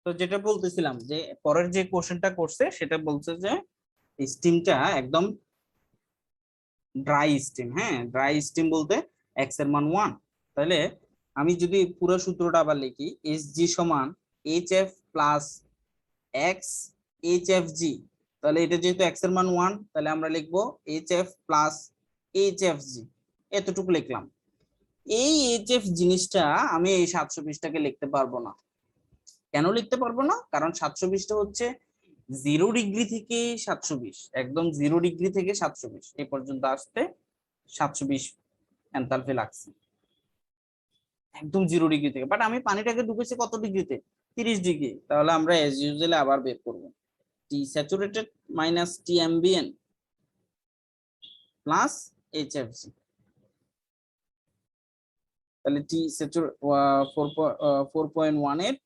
তো যেটা বলতেছিলাম যে পরের যে কোশ্চেনটা করছে সেটা বলছে যে স্টিমটা একদম ড্রাই স্টিম। হ্যাঁ, ড্রাই স্টিম বলতে এক্স এর মান 1। তাহলে আমি যদি পুরো সূত্রটা আবার লিখি, এস জি সমান H F plus x H F G. তাহলে এটা যেহেতু এক্স এর মান 1, তাহলে আমরা লিখবো H F plus H F জি। এতটুকু লিখলাম। এই এইচ এফ জিনিসটা আমি এই 720টাকে লিখতে পারবো না। কেন লিখতে পারবো না? কারণ 720টা হচ্ছে 0 ডিগ্রি থেকে 720, একদম 0 ডিগ্রি থেকে 720 এই পর্যন্ত আসতে 720 এনথালপি লাগছে, একদম 0 ডিগ্রি থেকে। বাট আমি পানিটাকে ঢুকেছি কত ডিগ্রিতে? 30 ডিগ্রি। তাহলে আমরা এজ ইউজুয়াল আবার বের করবো T saturated minus T ambient plus H F G. তাহলে T saturate 4.18,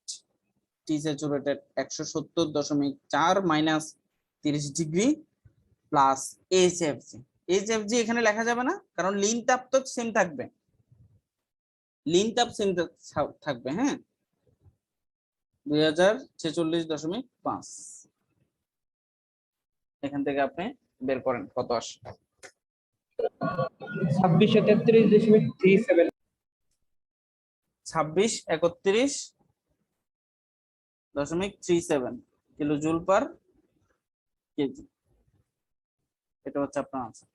T saturated 170.4 minus 30 degree plus H F G. H F G এখানে লেখা যাবে না, কারণ লিন তাপ তো সেম থাকবে, লিন তাপ সেম থাকবে। হ্যাঁ, 2046.5। এখান থেকে আপনি বের করেন কত আসে। 2633.37। 2631.37 কিলো জুল পার কেজি। এটা হচ্ছে আপনার আনসার।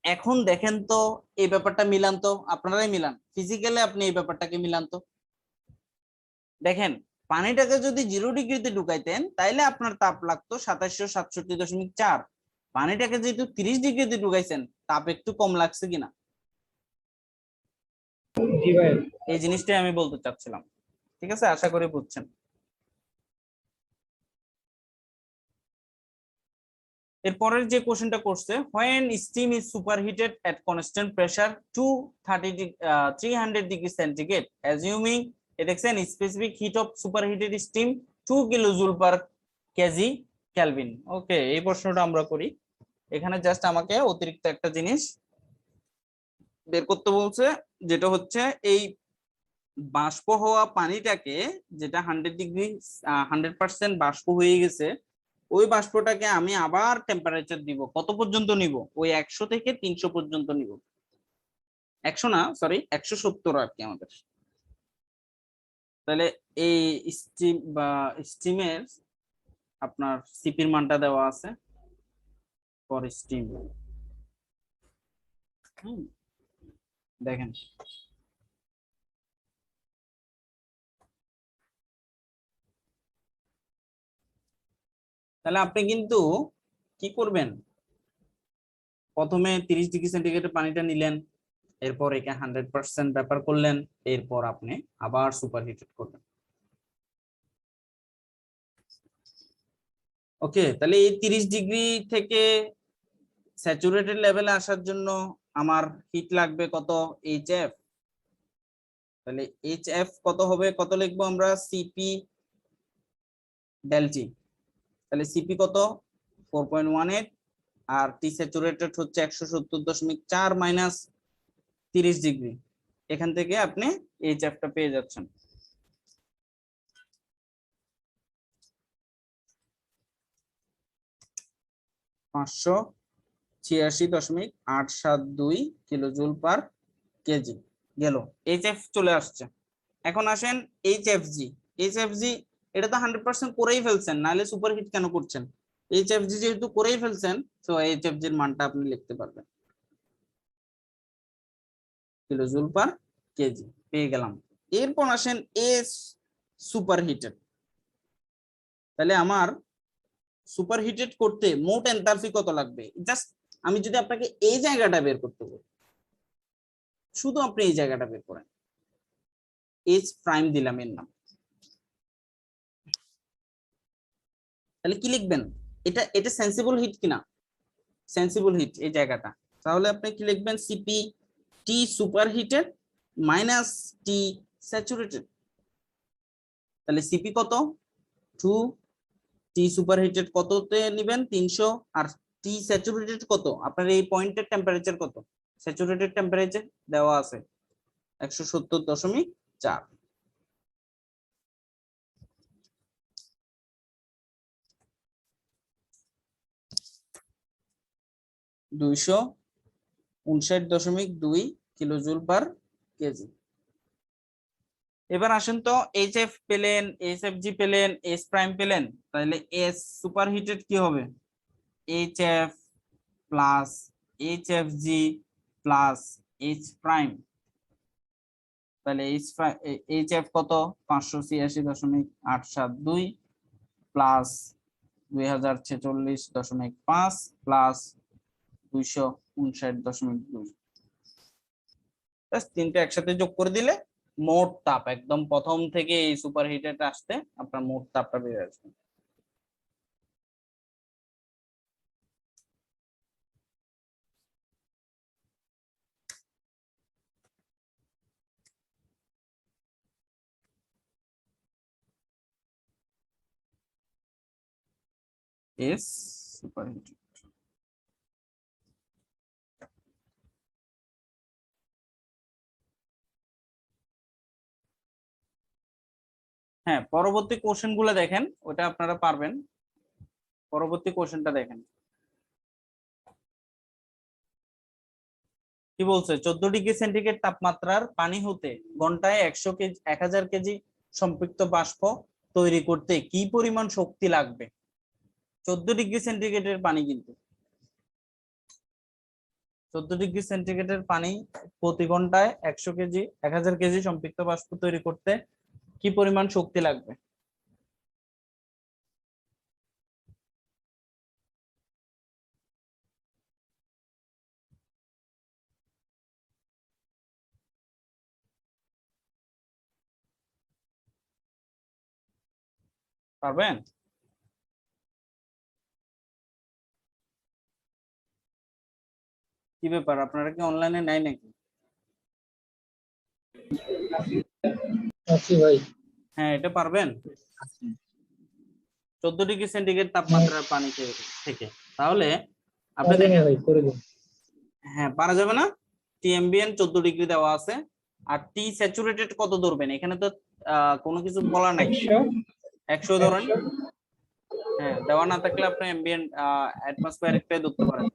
এখন দেখেন তো এই ব্যাপারটা মিলান তো, আপনারাই মিলান, ফিজিক্যালি আপনি এই ব্যাপারটাকে মিলান তো। দেখেন, পানিটাকে যদি 0 ডিগ্রিতে ঢুকাইতেন তাইলে আপনার তাপ লাগতো 2767.4। পানিটাকে যেহেতু 30 ডিগ্রিতে ঢুকাইছেন, তাপ একটু কম লাগছে কিনা? জি ভাই। এই জিনিসটাই আমি বলতে চাচ্ছিলাম। ঠিক আছে, আশা করি বুঝছেন। এরপরের যে কোশ্চেনটা করছে, when steam is superheated at constant pressure to 300 degree centigrade, assuming দেখছেন specific heat of superheated steam 2 kilojoule per kg Kelvin। ওকে, এই প্রশ্নটা আমরা করি। এখানে জাস্ট আমাকে অতিরিক্ত একটা জিনিস বের করতে বলছে, যেটা হচ্ছে এই বাষ্প হওয়া পানিটাকে, যেটা 100 ডিগ্রি 100% বাষ্প হয়ে গেছে, ওই বাষ্পটাকে আমি আবার টেম্পারেচার দিব। কত পর্যন্ত নিব? ওই 100 থেকে 300 পর্যন্ত নিব। 100 না, সরি 170 আর কি আমাদের। তাহলে এই স্টিম বা স্টিমের আপনার সিপির মানটা দেওয়া আছে ফর স্টিম। দেখেন, তাহলে আপনি কিন্তু কি করবেন, প্রথমে 30 ডিগ্রি সেন্টিগ্রেডের পানিটা নিলেন, এরপর একে 100% ব্যাপার করলেন, এরপর আপনি আবার সুপারহিটেড করবেন। ওকে, তাহলে এই 30 ডিগ্রি থেকে স্যাচুরেটেড লেভেলে আসার জন্য আমার হিট লাগবে কত? H F. তাহলে এইচ এফ কত হবে? কত লিখবো আমরা? CP del T. তাহলে সিপি কত? 4.18, আর টি স্যাচুরেটেড হচ্ছে 170.4 মাইনাস 30 ডিগ্রি। এখান থেকে আপনি এইচ এফটা পেয়ে যাচ্ছেন। পাঁচশো 86.872 কিলো জুল পার কেজি গেল। এইচএফ চলে আসছে। এখন আসেন এইচএফজি। এইচএফজি এটা তো 100% করেই ফেলছেন, নাহলে সুপারহিট কেন করছেন? এইচএফজি যেহেতু করেই ফেলছেন, তো এইচএফজি এর মানটা আপনি লিখতে পারবেন, কিলো জুল পার কেজি পেয়ে গেলাম। এরপর আসেন এস সুপারহিটেড। তাহলে আমার সুপারহিটেড করতে মোট এনথালপি কত লাগবে? জাস্ট আমি যদি আপনাকে এই জায়গাটা বের করতে বলি, শুধু আপনি এই জায়গাটা বের করেন, এইচ প্রাইম দিলাম এর নাম, তাহলে কি লিখবেন? এটা এটা সেন্সিবল হিট কিনা? সেন্সিবল হিট এই জায়গাটা। তাহলে আপনি কি লিখবেন? সিপি টি সুপারহিটেড মাইনাস টি স্যাচুরেটেড। তাহলে সিপি কত? 2, টি সুপারহিটেড কততে নেবেন? 300, আর টি স্যাচুরেটেড কত? আপনার এই পয়েন্টের টেম্পারেচার কত? স্যাচুরেটেড টেম্পারেচার দেওয়া আছে 170.4। 259.2 কিলোজুল পার কেজি। এবার আসেন তো, এইচএফ পেলেন, এইচএফজি পেলেন, এস প্রাইম পেলেন, তাহলে এস সুপারহিটেড কি হবে? HF plus HFG plus H prime. তাহলে এইচএফ কত? 586.872 প্লাস 2046.5 প্লাস 259.2। তিনটা একসাথে যোগ করে দিলে মোট তাপ একদম প্রথম থেকে এই সুপারহিটেড আসতে আপনার মোট তাপটা বের হয়ে আসবে। S superheated. হ্যাঁ, পরবর্তী কোশ্চেন গুলো দেখেন, ওটা আপনারা পারবেন। পরবর্তী কোশ্চেনটা দেখেন কি বলছে। 14°C তাপমাত্রার পানি হতে ঘন্টায় 1000 কেজি সম্পৃক্ত বাষ্প তৈরি করতে কি পরিমাণ শক্তি লাগবে? 14°C পানি, কিন্তু 14°C পানি প্রতি ঘন্টায় 1000 কেজি সম্পৃক্ত বাষ্প তৈরি করতে কি পরিমাণ শক্তি লাগবে? পারবেন? কি ব্যাপার, আপনারা কি অনলাইনে নাই নাকি? আছি ভাই। হ্যাঁ, এটা পারবেন? 14°C তাপমাত্রার পানি থেকে তাহলে আপনি দেখেন। ভাই করে দিন। হ্যাঁ, পারা যাবে না। টি এমবিএন 14° দেওয়া আছে, আর টি স্যাচুরেটেড কত ধরবেন? এখানে তো কোনো কিছু বলা নাই। 100 ধরেন। হ্যাঁ, দেওয়া না থাকলে আপনি এমবিএন্ট অ্যাটমসফিয়ারিকটাই ধরতে পারেন।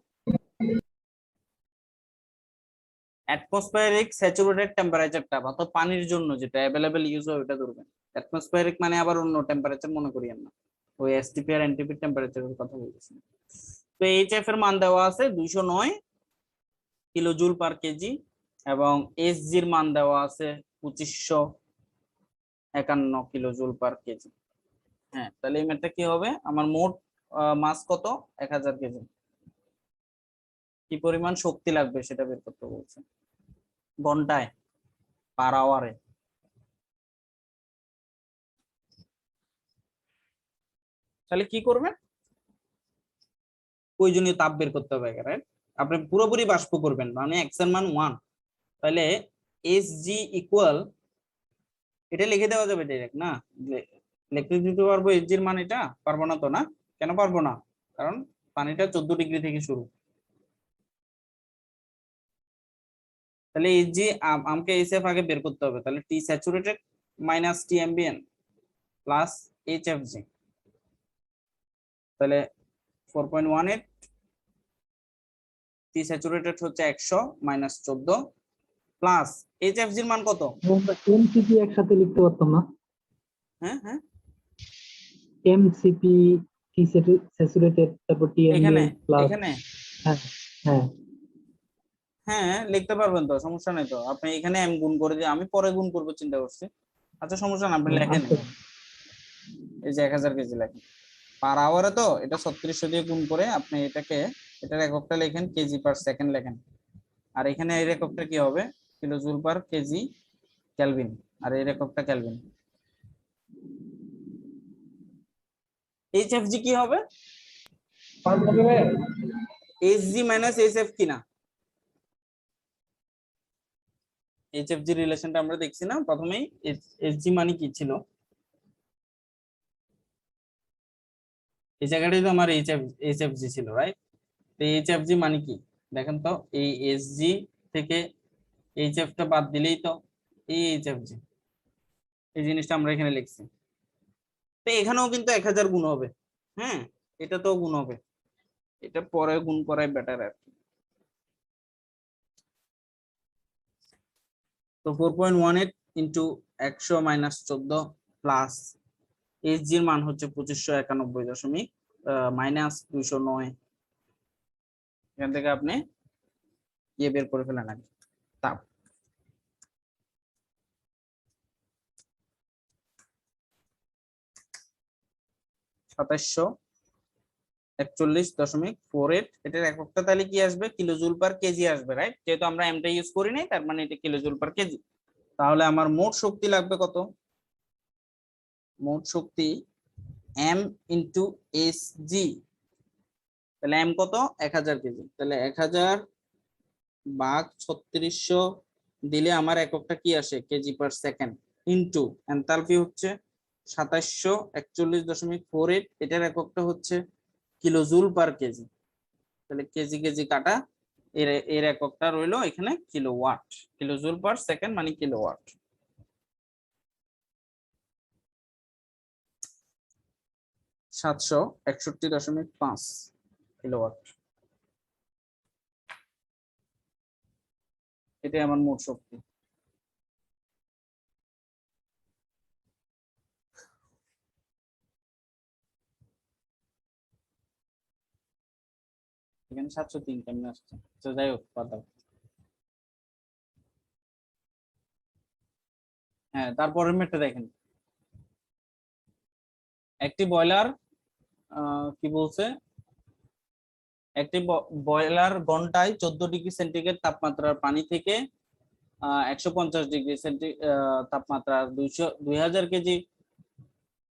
অ্যাটমসফিয়ারিক স্যাচুরেটেড টেম্পারেচারটা অর্থাৎ পানির জন্য যেটা অ্যাভেলেবেল ইউজ হয় ওটা ধরবেন। অ্যাটমসফিয়ারিক মানে আবার অন্য টেম্পারেচার মনে করিয়েন না, ওই এসটিপি আর এনটিপি টেম্পারেচারের কথা বলতেছি। তো এইচএফ এর মান দেওয়া আছে 209 কিলোজুল পার কেজি, এবং এসজি এর মান দেওয়া আছে 2551 কিলোজুল পার কেজি। হ্যাঁ, তাহলে এই ম্যাথটা কি হবে? আমার মোট মাস কত? 1000 কেজি। কি পরিমাণ শক্তি লাগবে সেটা বের করতে বলছে ঘন্টায়, পার আওয়ারে। তাহলে কি করবেন? প্রয়োজনীয় তাপ বের করতে হবে, রাইট? আপনি পুরোপুরি বাষ্প করবেন, মানে এক্স এর মান 1। তাহলে এস জি ইকুয়াল, এটা লিখে দেওয়া যাবে ডাইরেক্ট না? লিখে দিতে পারবো এস জি এর মান? এটা পারবো না তো, না? কেন পারবো না? কারণ পানিটা 14° থেকে শুরু। তাহলে এস জি আমাকে এসএফ আগে বের করতে হবে। তাহলে টি saturated minus T ambient plus এইচএফজি, তাহলে 4.18। টি স্যাচুরেটেড হচ্ছে 100 মাইনাস 14 প্লাস এইচএফজি এর মান কত? এমসিপি একসাথে লিখতে পারতাম না? হ্যাঁ হ্যাঁ, এমসিপি টি স্যাচুরেটেড তারপর টি এখানে এমবিএন প্লাস। এখানে হ্যাঁ হ্যাঁ হ্যাঁ, লিখতে পারবেন তো, সমস্যা নেই তো। আপনি এখানে এম গুণ করে দিয়ে আমি পরে গুণ করবো চিন্তা করছি। আচ্ছা, সমস্যা না, আপনি লেখেন। আচ্ছা। এই যে 1000 কেজি লেখেন পার আওয়ারে, তো এটা 3600 দিয়ে গুণ করে আপনি এটাকে, এটার এককটা লেখেন কেজি পার সেকেন্ড লেখেন। আর এখানে এই এককটা কি হবে? কিলোজুল পার কেজি কেলভিন, আর এই এককটা কেলভিন। এইচএফজি কি হবে? এসজি মাইনাস এসএফ কিনা? এইচএফজি রিলেশনটা আমরা দেখছি না প্রথমেই। এসজি মানে কি ছিল? এই জায়গাটাই তো আমার এইচএফজি ছিল, রাইট? তো এইচএফজি মানে কি দেখেন তো, এই এসজি থেকে এইচএফটা বাদ দিলেই তো এই এইচএফজি, এই জিনিসটা আমরা এখানে লিখছি। তো এখানেও কিন্তু 1000 গুণ হবে। হ্যাঁ, এটা তো গুণ হবে, এটা পরে গুণ করাই বেটার আর কি। তো 4.18 ইন্টু 100 মাইনাস 14 প্লাস এইচজি এর মান হচ্ছে 2591 দশমিক মাইনাস 209। এখান থেকে আপনি বের করে ফেলেন আগে তাপ। সাতাশশো 41.48, এটার এককটা তাহলে কি আসবে? কিলোজুল পার কেজি আসবে, রাইট? যেহেতু আমরা এমটা ইউজ করি নাই, তার মানে এটা কিলোজুল পার কেজি। তাহলে আমার মোট শক্তি লাগবে কত? মোট শক্তি এম ইন্টু এস জি। তাহলে এম কত? 1000 কেজি। তাহলে 1000 ভাগ 3600 দিলে আমার এককটা কি আসে? KG per second. Into enthalpy হচ্ছে 2741.48, এটার এককটা হচ্ছে কিলোজুল পার কেজি। তাহলে কেজি কেজি কাটা, এর এককটা রইলো এখানে কিলোওয়াট। কিলোজুল পার সেকেন্ড মানে কিলোওয়াট। 761.5 কিলোওয়াট, এটাই আমার মোট শক্তি। এখানে 703 কেমনে আসছে? তো যাই হোক, কথা। হ্যাঁ, তারপরের মেটটা দেখেন। একটি বয়লার কি বলছে? একটি বয়লার ঘন্টায় 14°C তাপমাত্রার পানি থেকে 150°C তাপমাত্রার 2000 কেজি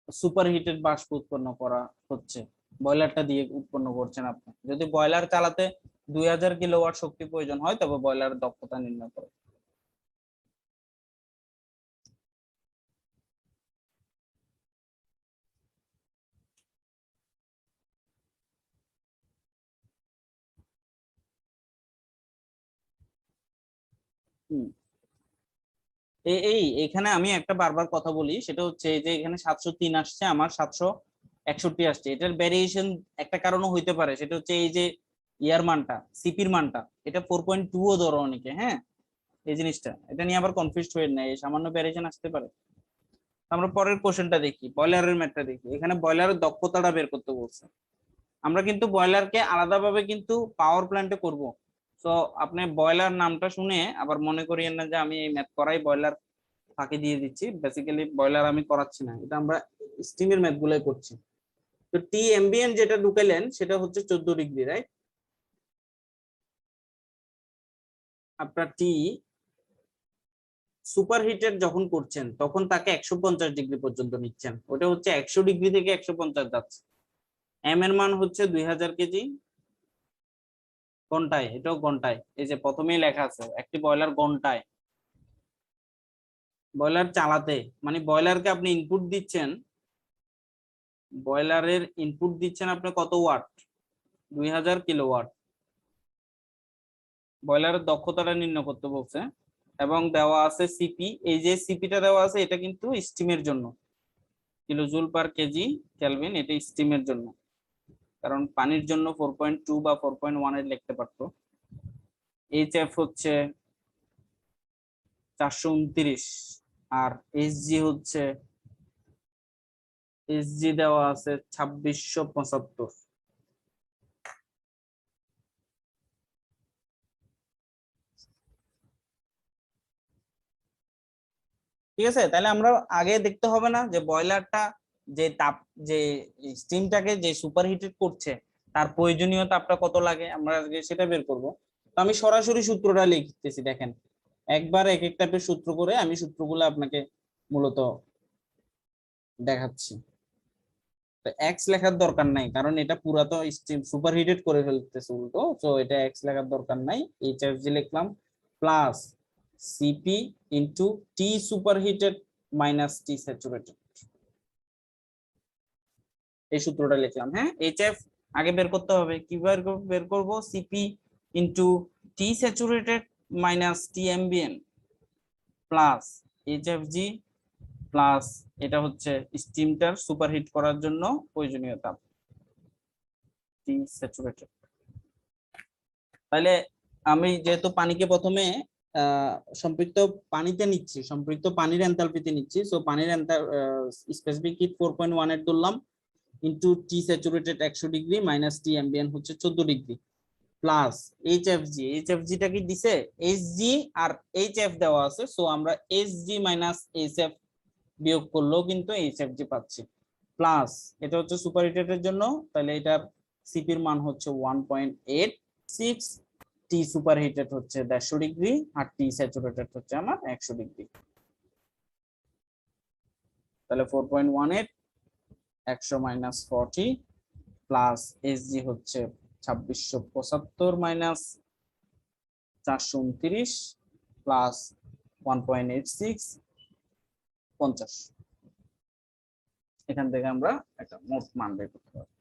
সুপার হিটেড বাষ্প উৎপন্ন করা হচ্ছে। বয়লারটা দিয়ে উৎপন্ন করছেন আপনি। যদি বয়লার চালাতে 2000 কিলোওয়াট শক্তি প্রয়োজন হয়, তবে বয়লারের দক্ষতা নির্ণয় করে। এখানে আমি একটা বারবার কথা বলি, সেটা হচ্ছে এই যে এখানে 703 আসছে, আমার 761 আসছে। এটার ভ্যারিয়েশন একটা কারণও হইতে পারে, সেটা হচ্ছে এই যে ইয়ার মানটা, সিপির মানটা, এটা 4.2 ও ধরো অনেকে। হ্যাঁ, এই জিনিসটা, এটা নিয়ে আবার কনফিউজড হয়ে নাই, সামান্য ভ্যারিয়েশন আসতে পারে। আমরা পরের কোশ্চেনটা দেখি, বয়লারের ম্যাথটা দেখি। এখানে বয়লারের দক্ষতাটা বের করতে বলছে। আমরা কিন্তু বয়লারকে আলাদাভাবে কিন্তু পাওয়ার প্ল্যান্টে করব। তো আপনি বয়লার নামটা শুনে আবার মনে করিয়েন না যে আমি এই ম্যাথ করাই বয়লার ফাঁকি দিয়ে দিচ্ছি। বেসিক্যালি বয়লার আমি করাচ্ছি না, এটা আমরা স্টিমের ম্যাথ গুলাই করছি। তো টি এমবিএন যেটা ঢুকাইলেন সেটা হচ্ছে 14°, রাইট? আপনার টি সুপার হিটেড যখন করছেন তখন তাকে 150° পর্যন্ত নিচ্ছেন, ওটা হচ্ছে 100° থেকে 150 যাচ্ছে। এম এর মান হচ্ছে 2000 কেজি ঘন্টায়, এটাও ঘন্টায়। এই যে প্রথমেই লেখা আছে একটি বয়লার ঘন্টায়। বয়লার চালাতে মানে বয়লারকে আপনি ইনপুট দিচ্ছেন, বয়লারের ইনপুট দিচ্ছেন আপনি কত ওয়াট? 2000 কিলোওয়াট। বয়লারের দক্ষতাটা নির্ণয় করতে বলছে এবং দেওয়া আছে সিপি। এই যে সিপিটা দেওয়া আছে এটা কিন্তু স্টিমের জন্য, কিলোজুল পার কেজি কেলভিন, এটা স্টিমের জন্য। কারণ পানির জন্য 4.2 বা 4.1 এর লিখতে পারতো। এইচএফ হচ্ছে 429 আর এসজি হচ্ছে, এসজি দেওয়া আছে 2675। ঠিক আছে, তাহলে আমরা আগে দেখতে হবে না যে বয়লারটা যে তাপ, যে স্টিমটাকে যে সুপার হিটেড করছে তার প্রয়োজনীয় তাপটা কত লাগে, আমরা আগে সেটা বের করব। তো আমি সরাসরি সূত্রটা লিখতেছি, দেখেন একবার এক এক টাইপের সূত্র করে আমি সূত্রগুলো আপনাকে মূলত দেখাচ্ছি। তো এক্স লেখার দরকার নাই, কারণ এটা পুরা তো স্টিম সুপার হিটেড করে ফেলতেছে উল্টো, তো এটা এক্স লেখার দরকার নাই। এইচএফজি লিখলাম plus CP into T superheated minus T saturated, এই সূত্রটা লিখলাম। হ্যাঁ, এইচএফ আগে বের করতে হবে, কিভাবে বের করব? CP into T saturated minus T ambient plus HFG plus এটা হচ্ছে স্টিমটার সুপারহিট করার জন্য প্রয়োজনীয় তাপ, টি স্যাচুরেটেড। তাহলে আমি যেহেতু পানিকে প্রথমে সম্পৃক্ত পানিতে নিচ্ছি, সম্পৃক্ত পানির এনথালপিতে নিচ্ছি। সো পানির স্পেসিফিক হিট 4.1 এর ধরলাম, into T saturated 100 degree minus T ambient হচ্ছে 14 ডিগ্রি, প্লাস এইচএফজি। এইচএফজিটা কি দিছে? এইচজি আর এইচএফ দেওয়া আছে, সো আমরা এইচজি মাইনাস এইচএফ বিয়োগ করলেও কিন্তু এইচএফজি পাচ্ছি, প্লাস এটা হচ্ছে সুপার হিটের জন্য, তাহলে এটার সিপির মান হচ্ছে 1.86, টি সুপার হিটেড হচ্ছে 150 ডিগ্রি, আর টি স্যাচুরেটেড হচ্ছে আমার 100 ডিগ্রি। তাহলে 4.18 100 মাইনাস 40 প্লাস এসজি হচ্ছে 2675 মাইনাস 429 প্লাস 1.86 50। এখান থেকে আমরা একটা মোট মান বের করতে পারবো।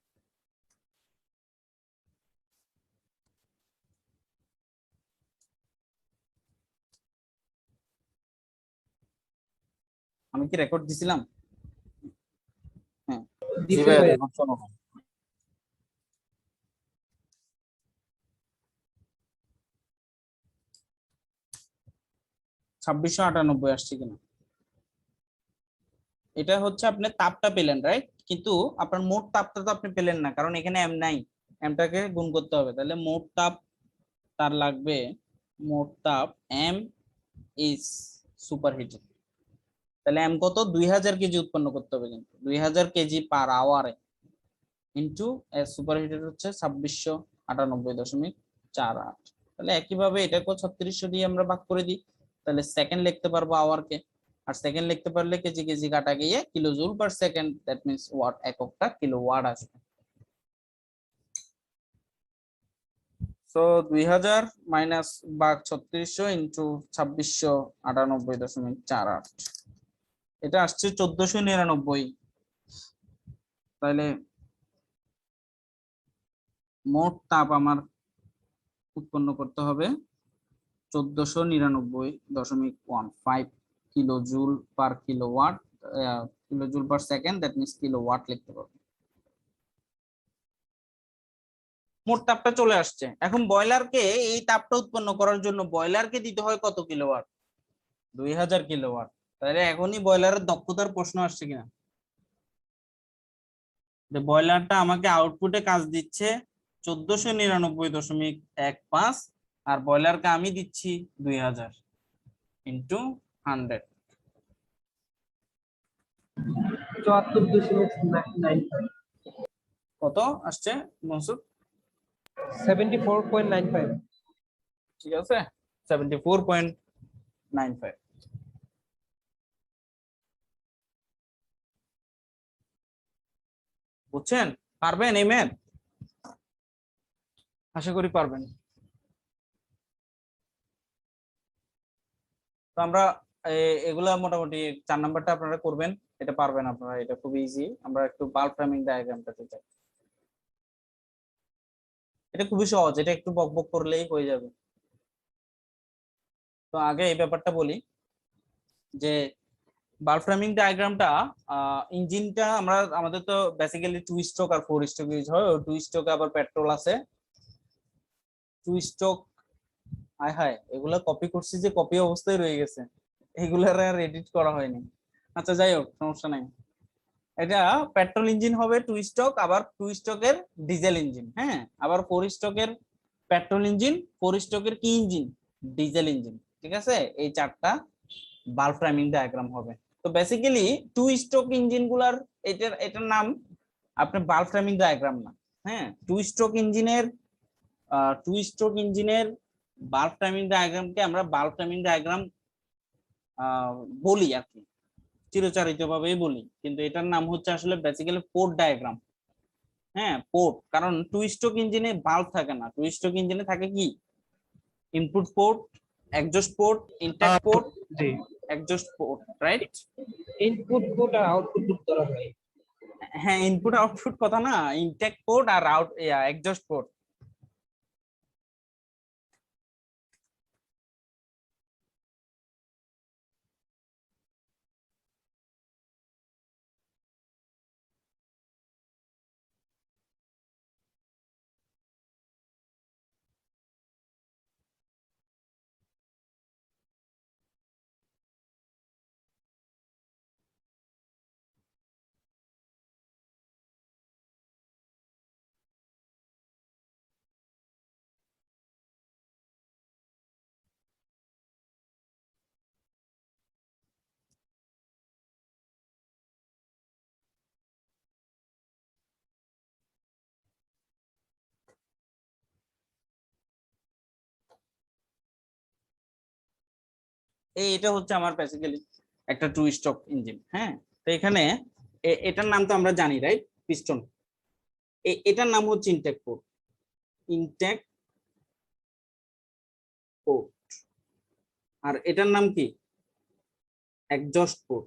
আমি কি রেকর্ড দিছিলাম? হ্যাঁ, জি ভাই, এখন শোনো। 2698 আসছে কিনা? এটা হচ্ছে আপনি তাপটা পেলেন, রাইট? কিন্তু আপনার মোট তাপটা তো আপনি পেলেন না, কারণ এখানে এম নাই, এমটাকে গুণ করতে হবে। তাহলে মোট তাপ তার লাগবে, মোট তাপ এম ইজ সুপার হিটেড, তাহলে এম কত? 2000 কেজি উৎপন্ন করতে হবে, কিন্তু 2000 কেজি পার আওয়ারে ইন্টু সুপার হিটেড হচ্ছে 2698.48। তাহলে একইভাবে এটাকেও 3600 দিয়ে আমরা ভাগ করে দিই, তাহলে সেকেন্ড লিখতে পারবো আওয়ারকে, আর সেকেন্ড লিখতে পারলে কেজি কেজি কাটা গিয়ে kilo joule per second, that means watt, এককটা কিলো ওয়াট আসবে। সো 2000 মাইনাস ভাগ 3600 ইন্টু 2698.48, এটা আসছে 1499। তাহলে মোট তাপ আমার উৎপন্ন করতে হবে 1499.15 kilo joule per kilowatt, kilo joule per second, that means kilowatt লিখতে পারবো। মোট তাপটা চলে আসছে। এখন বয়লারকে এই তাপটা উৎপন্ন করার জন্য বয়লারকে দিতে হয় কত কিলোওয়াট? 2000 কিলোওয়াট। তাহলে এখনই বয়লারের দক্ষতার প্রশ্ন আসছে কিনা, যে বয়লারটা আমাকে আউটপুটে কাজ দিচ্ছে 1499.15, আর বয়লারকে আমি দিচ্ছি 2000 ইন্টু 100। 74.95 কত আসছে মনসুর? 74.95। ঠিক আছে, 74.95। বুঝছেন? পারবেন এই ম্যাথ? আশা করি পারবেন। তো আমরা এগুলা মোটামুটি 4 নাম্বারটা আপনারা করবেন, এটা পারবেন আপনারা, এটা খুব ইজি। আমরা একটু বাল্ব ফ্রেমিং ডায়াগ্রামটাতে যাই, এটা খুবই সহজ, এটা একটু বক বক করলেই হয়ে যাবে। তো আগে এই ব্যাপারটা বলি যে বাল্ব ফ্রেমিং ডায়াগ্রামটা, ইঞ্জিনটা আমরা, আমাদের তো বেসিক্যালি 2 স্ট্রোক আর 4 স্ট্রোক ইউজ হয়। 2 স্ট্রোকে আবার পেট্রোল আছে, 2 স্ট্রোক। হায় হায়, এগুলা কপি করছি যে কপি অবস্থায় রয়ে গেছে, এগুলার আর এডিট করা হয়নি। আচ্ছা যাই হোক, সমস্যা নাই। এটা পেট্রোল ইঞ্জিন হবে 2 স্ট্রোক, আবার 2 স্ট্রোকের ডিজেল ইঞ্জিন, হ্যাঁ, আবার 4 স্ট্রোকের পেট্রোল ইঞ্জিন, 4 স্ট্রোকের কি ইঞ্জিন? Diesel engine. ঠিক আছে, এই চারটা বাল্ব ফ্রেমিং ডায়াগ্রাম হবে। তো বেসিক্যালি 2 স্ট্রোক ইঞ্জিন গুলার, এটার নাম আপনার বাল্ব ফ্রেমিং ডায়াগ্রাম না, হ্যাঁ। 2 স্ট্রোক ইঞ্জিনের বাল্ব ফ্রেমিং ডায়াগ্রামকে আমরা বাল্ব ফ্রেমিং ডায়াগ্রাম বলি আর কি, চিরচারিত ভাবেই বলি, কিন্তু এটার নাম হচ্ছে আসলে বেসিক্যালি পোর্ট ডায়াগ্রাম। হ্যাঁ, পোর্ট, কারণ 2 স্ট্রোক ইঞ্জিনে বাল্ব থাকে না, 2 স্ট্রোক ইঞ্জিনে থাকে কি? Input port, exhaust port, intake port, জি, exhaust port, right? Input port আর আউটপুট পোর্ট ধরা হয়। হ্যাঁ, ইনপুট আউটপুট কথা না, ইনটেক পোর্ট আর এক্সজস্ট পোর্ট। এটা হচ্ছে আমার বেসিক্যালি একটা টু স্ট্রোক ইঞ্জিন। হ্যাঁ, তো এখানে এটার নাম তো আমরা জানি, রাইট? পিস্টন। এটার নাম হচ্ছে ইনটেক পোর্ট। Intake port. আর এটার নাম কি? Exhaust port.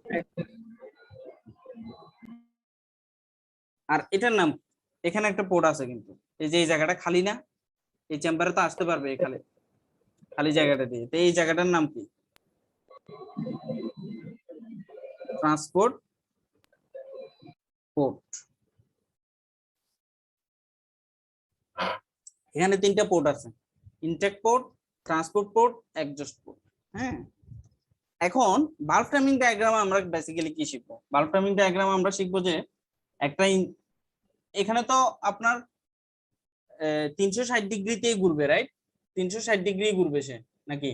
আর এটার নাম, এখানে একটা পোর্ট আছে কিন্তু, এই যে এই জায়গাটা খালি না, এই চেম্বারে তো আসতে পারবে এখানে খালি জায়গাটা দিয়ে, তো এই জায়গাটার নাম কি? Transport port. এখানে তিনটা পোর্ট আছে, intake port, transport port, exhaust port. হ্যাঁ, এখন ভালভ টাইমিং ডায়াগ্রাম আমরা বেসিক্যালি কি শিখবো? ভালভ টাইমিং ডায়াগ্রাম আমরা শিখবো যে একটা এখানে তো আপনার 360 ডিগ্রিতেই ঘুরবে, রাইট? 360 ডিগ্রি ঘুরবে সে নাকি?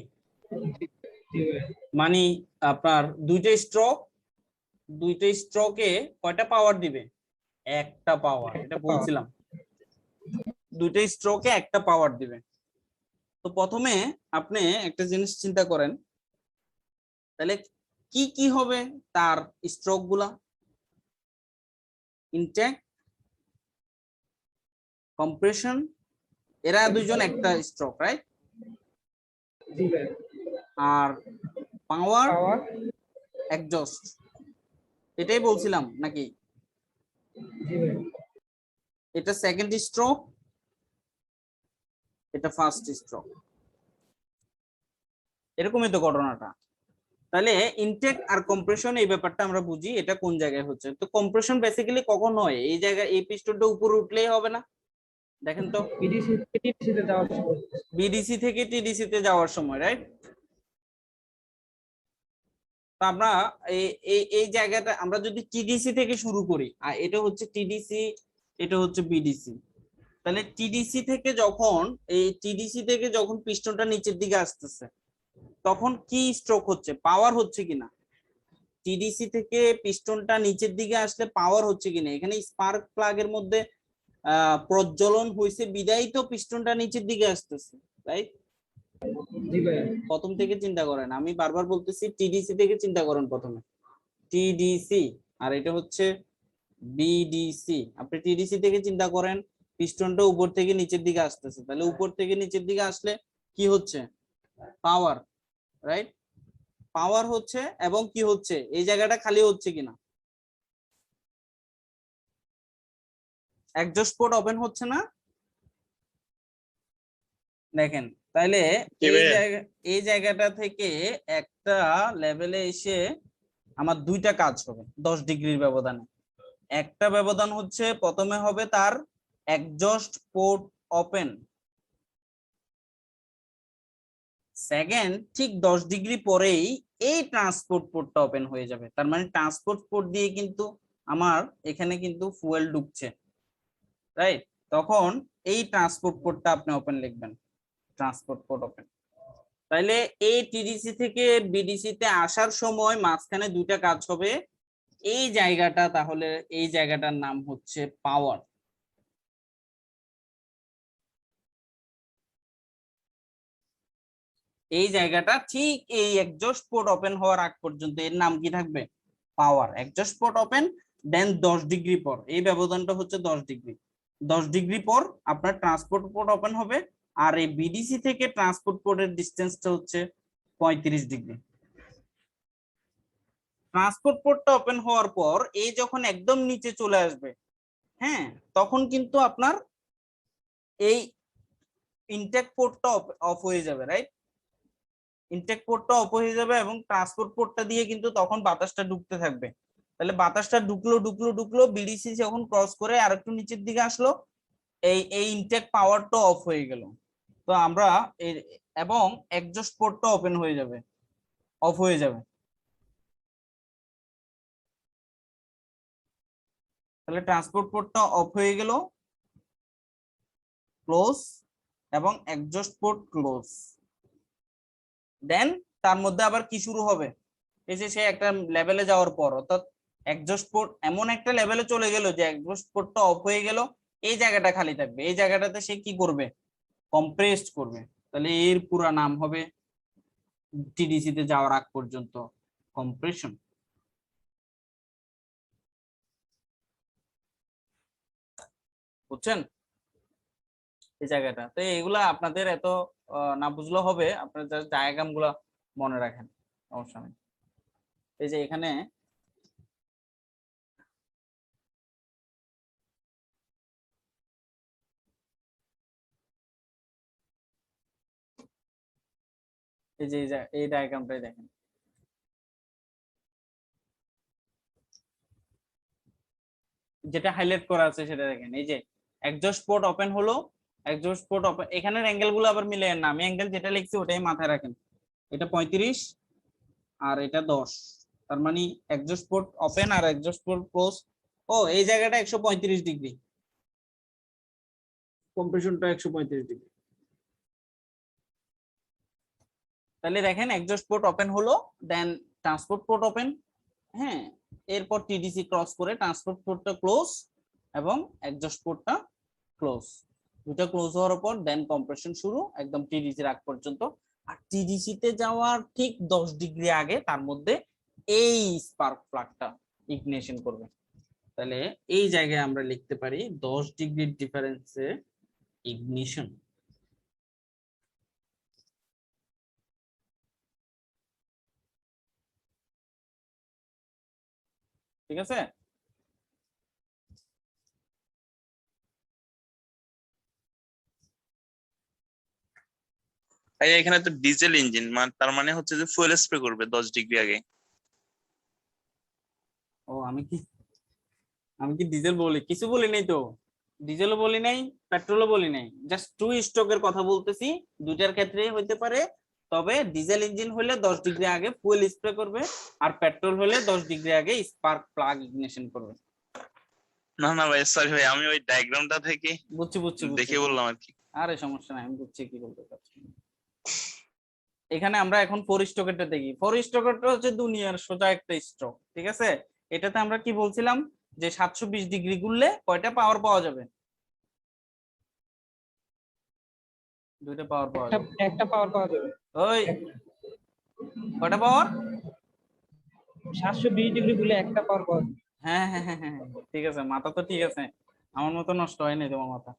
মানে আপনার দুইটা স্ট্রোকে কয়টা পাওয়ার দিবে? একটা পাওয়ার, এটা বলছিলাম, দুইটা স্ট্রোকে একটা পাওয়ার দিবে। তো প্রথমে আপনি একটা জিনিস চিন্তা করেন, তাহলে কি কি হবে তার স্ট্রোক গুলা? ইনটেক, কম্প্রেশন, এরা দুইজন একটা স্ট্রোক, রাইট? আর পাওয়ার, এক্সজস্ট, এটাই বলছিলাম নাকি? এটা সেকেন্ড স্ট্রোক, এটা ফার্স্ট স্ট্রোক, এরকমই তো ঘটনাটা। তাহলে ইনটেক আর কম্প্রেশন এই ব্যাপারটা আমরা বুঝি, এটা কোন জায়গায় হচ্ছে। তো কম্প্রেশন বেসিক্যালি কখন হয়? এই জায়গায় এই পিস্টনটা উপরে উঠলেই হবে না? দেখেন তো, বিডিসি থেকে টিডিসি তে যাওয়ার সময়, রাইট? তো আমরা এই জায়গাটা আমরা যদি টিডিসি থেকে শুরু করি, আর এটা হচ্ছে টিডিসি, এটা হচ্ছে বিডিসি, তাহলে টিডিসি থেকে যখন পিস্টনটা নিচের দিকে আসতেছে, তখন কি স্ট্রোক হচ্ছে? পাওয়ার হচ্ছে কিনা? টিডিসি থেকে পিস্টনটা নিচের দিকে আসলে পাওয়ার হচ্ছে কিনা? এখানে স্পার্ক প্লাগের মধ্যে প্রজ্বলন হয়েছে, বিদায়ী তো পিস্টনটা নিচের দিকে আসতেছে, রাইট? প্রথম থেকে চিন্তা করেন, আমি বারবার বলতেছি টিডিসি থেকে চিন্তা করেন প্রথমে, টিডিসি, আর এটা হচ্ছে বিডিসি। আপনি টিডিসি থেকে চিন্তা করেন, পিস্টনটা উপর থেকে নিচের দিকে আসতেছে, তাহলে উপর থেকে নিচের দিকে আসলে কি হচ্ছে? পাওয়ার, রাইট? পাওয়ার হচ্ছে, এবং কি হচ্ছে? এই জায়গাটা খালি হচ্ছে কিনা? এক্সজস্ট পোর্ট ওপেন হচ্ছে না? দেখেন, তাইলে এই জায়গাটা থেকে একটা লেভেলে এসে আমার দুইটা কাজ হবে 10 ডিগ্রির ব্যবধানে। একটা ব্যবধান হচ্ছে প্রথমে হবে তার এক্সজস্ট পোর্ট ওপেন, সেকেন্ড ঠিক 10 ডিগ্রি পরেই এই ট্রান্সপোর্ট পোর্টটা ওপেন হয়ে যাবে। তার মানে ট্রান্সপোর্ট পোর্ট দিয়ে কিন্তু আমার এখানে কিন্তু ফুয়েল ঢুকছে, রাইট? তখন এই ট্রান্সপোর্ট পোর্টটা আপনি ওপেন লিখবেন, ট্রান্সপোর্ট পোর্ট ওপেন। তাইলে এই টিডিসি থেকে বিডিসি তে আসার সময় মাঝখানে দুইটা কাজ হবে। এই জায়গাটা, তাহলে এই জায়গাটার নাম হচ্ছে পাওয়ার। এই জায়গাটা ঠিক এই এক্সজস্ট পোর্ট ওপেন হওয়ার আগ পর্যন্ত এর নাম কি থাকবে? পাওয়ার। এক্সজস্ট পোর্ট ওপেন, দেন 10 ডিগ্রি পর, এই ব্যবধানটা হচ্ছে 10 ডিগ্রি। 10 ডিগ্রি পর আপনার ট্রান্সপোর্ট পোর্ট ওপেন হবে, আর এই বিডিসি থেকে ট্রান্সপোর্ট পোর্টের ডিসটেন্সটা হচ্ছে 35 ডিগ্রি। ট্রান্সপোর্ট পোর্টটা ওপেন হওয়ার পর এই যখন একদম নিচে চলে আসবে, হ্যাঁ, তখন কিন্তু আপনার এই ইনটেক পোর্টটা অফ হয়ে যাবে, রাইট? ইনটেক পোর্টটা অফ হয়ে যাবে এবং ট্রান্সপোর্ট পোর্টটা দিয়ে কিন্তু তখন বাতাসটা ঢুকতে থাকবে। তাহলে বাতাসটা ঢুকলো, বিডিসি যখন ক্রস করে আর একটু নিচের দিকে আসলো, এই ইনটেক পাওয়ারটা অফ হয়ে গেল। তো আমরা এবং এক্সজস্ট পোর্টটা ওপেন হয়ে যাবে, অফ হয়ে যাবে। তাহলে ট্রান্সপোর্ট পোর্টটা অফ হয়ে গেল, ক্লোজ, এবং এক্সজস্ট পোর্ট ক্লোজ। দেন তার মধ্যে আবার কি শুরু হবে? এই যে সে একটা লেভেলে যাওয়ার পর, অর্থাৎ এক্সজস্ট পোর্ট এমন একটা লেভেলে চলে গেল যে এক্সজস্ট পোর্টটা অফ হয়ে গেল, এই জায়গাটা খালি থাকবে, এই জায়গাটাতে সে কি করবে? কম্প্রেসড করবে। তাহলে এর পুরো নাম হবে টিডিসি তে যাওয়ার আগ পর্যন্ত কম্প্রেশন। বুঝছেন এই জায়গাটা? তো এগুলা আপনাদের এত না বুঝলেও হবে, আপনারা জাস্ট ডায়াগ্রাম গুলা মনে রাখেন, সমস্যা নেই। এই যে এখানে এই যে এই ডায়াগ্রামটাই দেখেন, যেটা হাইলাইট করা আছে সেটা দেখেন। এই যে এক্সজস্ট পোর্ট ওপেন হলো, এক্সজস্ট পোর্ট ওপেন, এখানের অ্যাঙ্গেল গুলো আবার মিলে না, আমি অ্যাঙ্গেল যেটা লিখছি ওটাই মাথায় রাখেন। এটা 35 আর এটা 10, তার মানে এক্সজস্ট পোর্ট ওপেন আর এক্সজস্ট পোর্ট ক্লোজ। ও এই জায়গাটা 135 ডিগ্রি, কম্প্রেশনটা 135 ডিগ্রি। তাহলে দেখেন এক্সজস্ট পোর্ট ওপেন হলো, দেন ট্রান্সপোর্ট পোর্ট ওপেন, হ্যাঁ, এরপর টিডিসি ক্রস করে ট্রান্সপোর্ট পোর্টটা ক্লোজ এবং এক্সজস্ট পোর্টটা ক্লোজ, দুটো ক্লোজ হওয়ার পর দেন কম্প্রেশন শুরু একদম টিডিসি আগ পর্যন্ত। আর টিডিসি তে যাওয়ার ঠিক 10 ডিগ্রি আগে তার মধ্যে এই স্পার্ক প্লাগটা ইগনিশন করবে। তাহলে এই জায়গায় আমরা লিখতে পারি 10 ডিগ্রির ডিফারেন্সে ইগনিশন। ঠিক আছে? ভাই এখানে তো ডিজেল ইঞ্জিন, তার মানে হচ্ছে যে ফুয়েল স্প্রে করবে 10 ডিগ্রি আগে। ও আমি কি ডিজেল বলি? কিছু বলি নাই তো, ডিজেলও বলি নাই, পেট্রোলও বলি নাই, জাস্ট টু স্ট্রোকের কথা বলতেছি। দুইটার ক্ষেত্রে হইতে পারে, তবে ডিজেল ইঞ্জিন হলে 10 ডিগ্রি আগে ফুয়েল স্প্রে করবে, আর পেট্রোল হলে 10 ডিগ্রি আগে স্পার্ক প্লাগ ইগনিশন করবে। না না ভাই, সরি ভাই, আমি ওই ডায়াগ্রামটা থেকে বুঝছি বুঝছি বুঝছি, দেখে বললাম আর কি। আরে সমস্যা নাই, আমি বুঝছি কি বলতে চাচ্ছি। এখানে আমরা এখন ফোর স্ট্রোকেরটা দেখি। ফোর স্ট্রোকেরটা হচ্ছে দুনিয়ার সোজা একটা স্ট্রোক, ঠিক আছে? এটাতে আমরা কি বলছিলাম যে 720 ডিগ্রি ঘুরলে কয়টা পাওয়ার পাওয়া যাবে? দুইটা পাওয়ার পাওয়া যাবে। একটা পাওয়ার পাওয়া যাবে। ওই কয়টা পাওয়ার? 720 ডিগ্রি ঘুরলে একটা পাওয়ার পাওয়া যাবে। হ্যাঁ হ্যাঁ হ্যাঁ হ্যাঁ, ঠিক আছে, মাথা তো ঠিক আছে, আমার মতো নষ্ট হয়নি তোমার মাথা।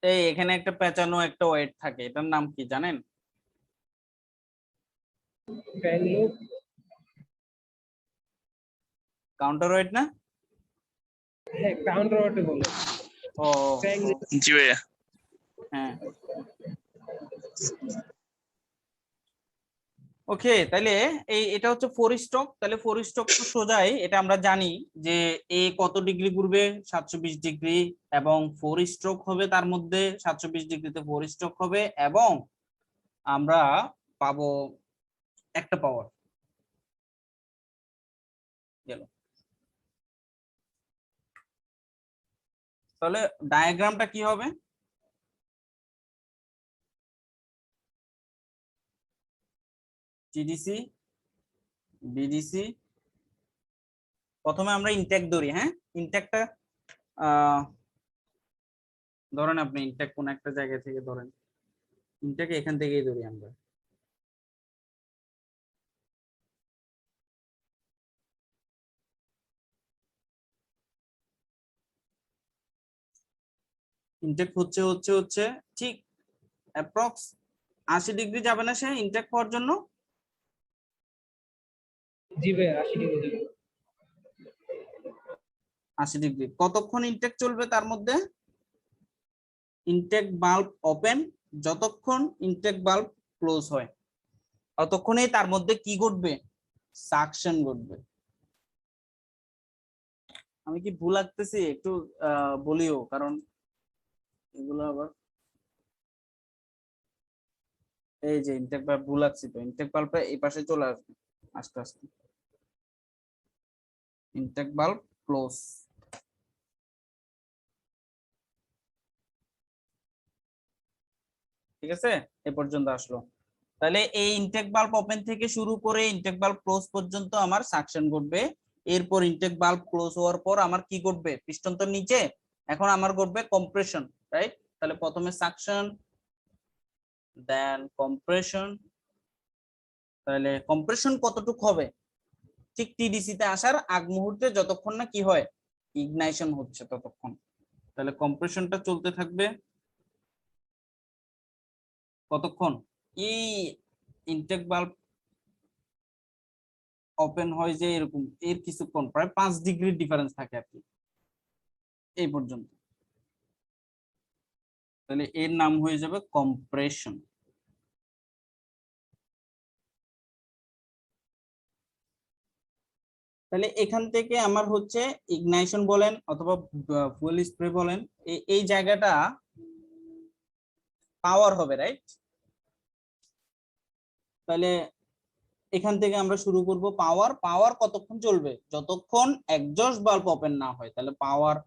এই এখানে একটা পেঁচানো একটা ওয়েট থাকে, এটার নাম কি জানেন? Fan loop. কাউন্টার ওয়েট না? হ্যাঁ, কাউন্টার ওয়েট বলে। ও ফ্যান লুপ। জি ভাইয়া। হ্যাঁ, ওকে। তাহলে এটা হচ্ছে ফোর স্ট্রোক। তাহলে ফোর স্ট্রোক তো সোজাই, এটা আমরা জানি যে এ কত ডিগ্রি ঘুরবে, 720 ডিগ্রি, এবং ফোর স্ট্রোক হবে তার মধ্যে 720 ডিগ্রিতে ফোর স্ট্রোক হবে, এবং আমরা পাবো একটা পাওয়ার গেল। তাহলে ডায়াগ্রামটা কি হবে? টিডিসি বিডিসি, প্রথমে আমরা ইনটেক ধরি, হ্যাঁ, ইনটেকটা ধরেন, আপনি ইনটেক কোন একটা জায়গা থেকে ধরেন, ইনটেক এখান থেকেই ধরি আমরা। ইনটেক হচ্ছে হচ্ছে হচ্ছে ঠিক অ্যাপ্রক্স 80 ডিগ্রি যাবে না সে ইনটেক হওয়ার জন্য? জি ভাই, 80 ডিগ্রি। 80 ডিগ্রি। কতক্ষণ ইনটেক চলবে তার মধ্যে? ইনটেক বাল্ব ওপেন, যতক্ষণ ইনটেক বাল্ব ক্লোজ হয় ততক্ষণই তার মধ্যে কি ঘটবে? সাকশন ঘটবে। আমি কি ভুল লাগতেছি একটু বলিও, কারণ এগুলো আবার এই যে ইনটেক বাল্ব ভুল আছে, তো ইনটেক বাল্বটা এই পাশে চলে আসবে আস্তে আস্তে। ইনটেক বাল্ব ক্লোজ। ঠিক আছে, এ পর্যন্ত আসলো। তাহলে এই ইনটেক বাল্ব ওপেন থেকে শুরু করে ইনটেক বাল্ব ক্লোজ পর্যন্ত আমার সাকশন ঘটবে। এরপর ইনটেক বাল্ব ক্লোজ হওয়ার পর আমার কি ঘটবে, পিস্টন তো নিচে, এখন আমার ঘটবে কম্প্রেশন, রাইট? তাহলে প্রথমে সাকশন, দেন কম্প্রেশন। তাহলে কম্প্রেশন কতটুকু হবে, ঠিক টিডিসি তে আসার আগ মুহূর্তে, যতক্ষণ না কি হয় ইগনাইশন হচ্ছে ততক্ষণ। তাহলে কম্প্রেশনটা চলতে থাকবে কতক্ষণ, এই ইনটেক বাল্ব ওপেন হয় যে এরকম, এর কিছুক্ষণ প্রায় 5 ডিগ্রি ডিফারেন্স থাকে আর কি, এই পর্যন্ত। তাহলে এর নাম হয়ে যাবে কম্প্রেশন। তাহলে এখান থেকে আমার হচ্ছে ইগনাইশন বলেন অথবা ফুয়েল স্প্রে বলেন, এই জায়গাটা পাওয়ার হবে, রাইট? তাহলে এখান থেকে আমরা শুরু করব পাওয়ার। পাওয়ার কতক্ষণ চলবে, যতক্ষণ এক্সজস্ট বাল্ব ওপেন না হয়। তাহলে পাওয়ার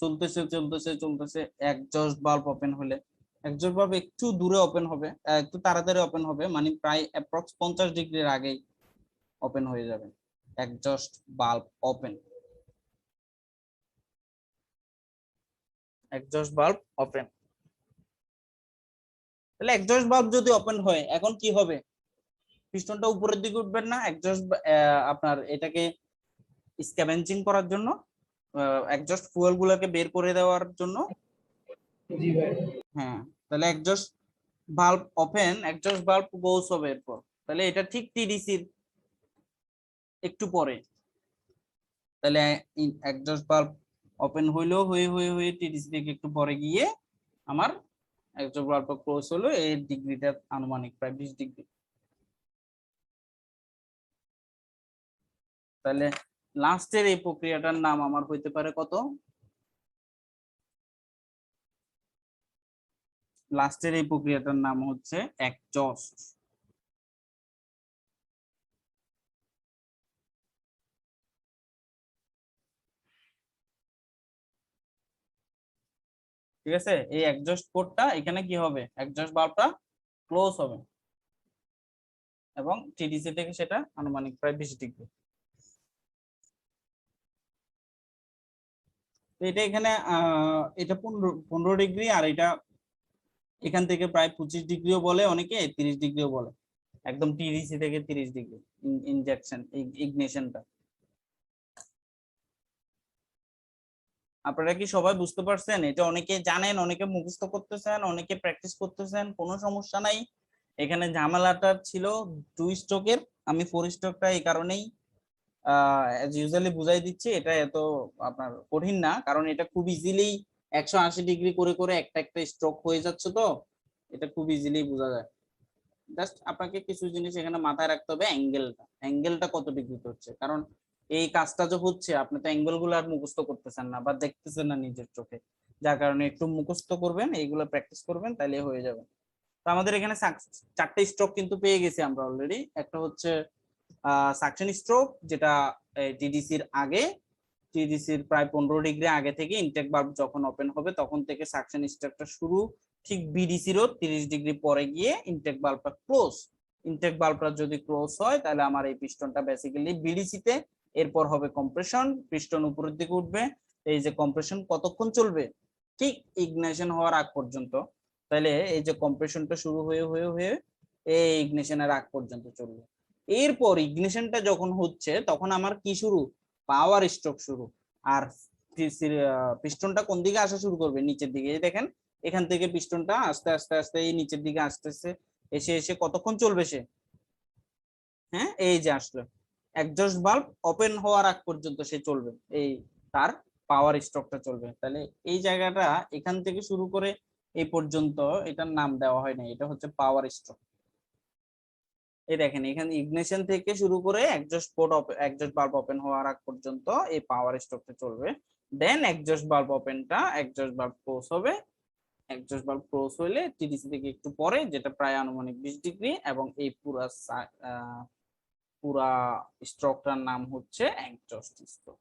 চলতেছে চলতেছে চলতেছে, এক্সজস্ট বাল্ব ওপেন হলে, এক্সজস্ট বাল্ব একটু দূরে ওপেন হবে, একটু তাড়াতাড়ি ওপেন হবে, মানে প্রায় অ্যাপ্রক্স 50 ডিগ্রির আগেই ওপেন হয়ে যাবে exhaust bulb open. Exhaust bulb open. তাহলে এক্সজস্ট বাল্ব যদি ওপেন হয়, এখন কি হবে, পিস্টনটা উপরের দিকে উঠবে না, এক্সজস্ট আপনার এটাকে স্ক্যাভেঞ্জিং করার জন্য, এক্সজস্ট ফুয়েল গুলোকে বের করে দেওয়ার জন্য। জি ভাই। হ্যাঁ, তাহলে exhaust bulb open, exhaust bulb goes হবে এরপর। তাহলে এটা ঠিক টিডিসির একটু পরে। তাহলে এক্সজস্ট বাল্ব ওপেন হইলো, হয়ে হয়ে হয়ে টিডিসি থেকে একটু পরে গিয়ে আমার এক্সজস্ট বাল্ব ক্লোজ হলো। এর ডিগ্রিটা আনুমানিক প্রায় 20 ডিগ্রি। তাহলে লাস্টের এই প্রক্রিয়াটার নাম আমার হইতে পারে কত, লাস্টের এই প্রক্রিয়াটার নাম হচ্ছে এক্সজস্ট। ঠিক আছে, এই এক্সজস্ট পোর্টটা এখানে কি হবে, এক্সজস্ট বাল্বটা ক্লোজ হবে এবং টিডিসি থেকে সেটা আনুমানিক প্রায় 20 ডিগ্রি। তো এটা এখানে এটা 15 ডিগ্রি, আর এটা এখান থেকে প্রায় 25 ডিগ্রিও বলে, অনেকে 30 ডিগ্রিও বলে, একদম টিডিসি থেকে 30 ডিগ্রি ইনজেকশন ইগনিশনটা। আপনারা কি সবাই বুঝতে পারছেন? এটা অনেকে জানেন, অনেকে মুখস্থ করতেছেন, অনেকে প্র্যাকটিস করতেছেন, কোনো সমস্যা নাই। এখানে ঝামেলাটা ছিল 2 স্ট্রোকের, আমি 4 স্ট্রোকটা এই কারণেই ইউজুয়ালি বুঝাই দিচ্ছি। এটা এত আপনার কঠিন না, কারণ এটা খুব ইজিলি 180 ডিগ্রি করে করে একটা একটা স্ট্রোক হয়ে যাচ্ছে, তো এটা খুব ইজিলি বোঝা যায়। জাস্ট আপনাকে কিছু জিনিস এখানে মাথায় রাখতে হবে, অ্যাঙ্গেলটা কত ডিগ্রিতে হচ্ছে, কারণ এই কাজটা যে হচ্ছে আপনি তো অ্যাঙ্গেল গুলো আর মুখস্থ করতেছেন না বা দেখতেছেন না নিজের চোখে, যার কারণে একটু মুখস্থ করবেন, এইগুলো প্র্যাকটিস করবেন, তাহলে হয়ে যাবে। তো আমাদের এখানে 4টে স্ট্রোক কিন্তু পেয়ে গেছি আমরা অলরেডি। একটা হচ্ছে সাকশন স্ট্রোক, যেটা টিডিসির আগে, টিডিসির প্রায় 15 ডিগ্রি আগে থেকে ইনটেক বাল্ব যখন ওপেন হবে তখন থেকে সাকশন স্ট্রোকটা শুরু, ঠিক বিডিসিরও 30 ডিগ্রি পরে গিয়ে ইনটেক বাল্বটা ক্লোজ। ইনটেক বাল্বটা যদি ক্লোজ হয় তাহলে আমার এই পিস্টনটা বেসিক্যালি বিডিসিতে, এরপর হবে কম্প্রেশন, পিস্টন উপরের দিকে উঠবে। এই যে কম্প্রেশন কতক্ষণ চলবে, ঠিক ইগনিশন হওয়ার আগ পর্যন্ত। তাহলে এই যে কম্প্রেশনটা শুরু হয়ে হয়ে হয়ে এই ইগনিশনের আগ পর্যন্ত চলবে। এরপর ইগনিশনটা যখন হচ্ছে তখন আমার কি শুরু, পাওয়ার স্ট্রোক শুরু। আর পিস্টনটা কোন দিকে আসা শুরু করবে, নিচের দিকে। এই দেখেন এখান থেকে পিস্টনটা আস্তে আস্তে আস্তে এই নিচের দিকে আসতেছে, এসে এসে কতক্ষণ চলবে সে, হ্যাঁ এই যে আসলো এক্সজস্ট বাল্ব ওপেন হওয়ার আগ পর্যন্ত সে চলবে, এই তার পাওয়ার স্ট্রোকটা চলবে। তাহলে এই জায়গাটা এখান থেকে শুরু করে এই পর্যন্ত এটার নাম দেওয়া হয় না, এটা হচ্ছে পাওয়ার স্ট্রোক। এই দেখেন এখানে ইগনিশন থেকে শুরু করে এক্সজস্ট বাল্ব ওপেন হওয়ার আগ পর্যন্ত এই পাওয়ার স্ট্রোকটা চলবে। দেন এক্সজস্ট বাল্ব ওপেনটা, এক্সজস্ট বাল্ব ক্লোজ হবে, এক্সজস্ট ভালভ ক্লোজ হইলে টিডিসি থেকে একটু পরে, যেটা প্রায় আনুমানিক 20 ডিগ্রি, এবং এই পুরা স্ট্রোকটার নাম হচ্ছে এক্সজস্ট স্ট্রোক।